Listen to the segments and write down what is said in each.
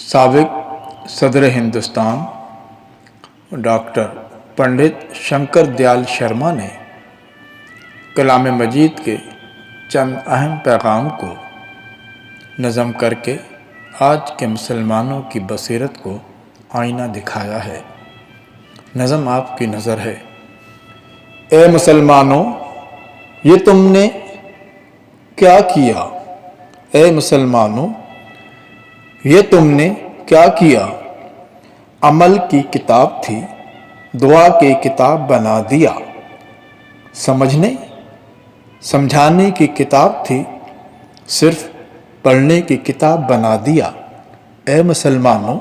سابق صدر ہندوستان ڈاکٹر پنڈت شنکر دیال شرما نے کلام مجید کے چند اہم پیغام کو نظم کر کے آج کے مسلمانوں کی بصیرت کو آئینہ دکھایا ہے۔ نظم آپ کی نظر ہے۔ اے مسلمانوں، یہ تم نے کیا کیا؟ اے مسلمانوں، یہ تم نے کیا کیا؟ عمل کی کتاب تھی، دعا کی کتاب بنا دیا۔ سمجھنے سمجھانے کی کتاب تھی، صرف پڑھنے کی کتاب بنا دیا۔ اے مسلمانوں،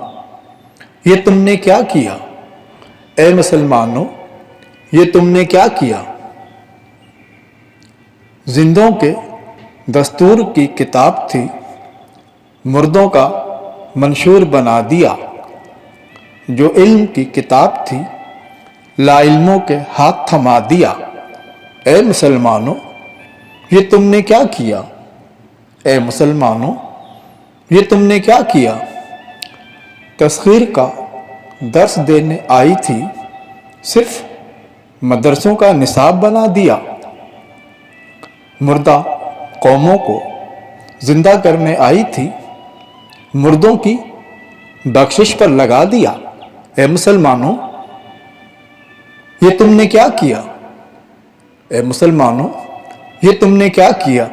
یہ تم نے کیا کیا؟ اے مسلمانوں، یہ تم نے کیا کیا؟ زندوں کے دستور کی کتاب تھی، مردوں کا منشور بنا دیا۔ جو علم کی کتاب تھی، لا علموں کے ہاتھ تھما دیا۔ اے مسلمانوں، یہ تم نے کیا کیا؟ اے مسلمانوں، یہ تم نے کیا کیا؟ تسخیر کا درس دینے آئی تھی، صرف مدرسوں کا نصاب بنا دیا۔ مردہ قوموں کو زندہ کرنے آئی تھی، مردوں کی بخشش پر لگا دیا۔ اے مسلمانوں، یہ تم نے کیا کیا؟ اے مسلمانوں، یہ تم نے کیا کیا؟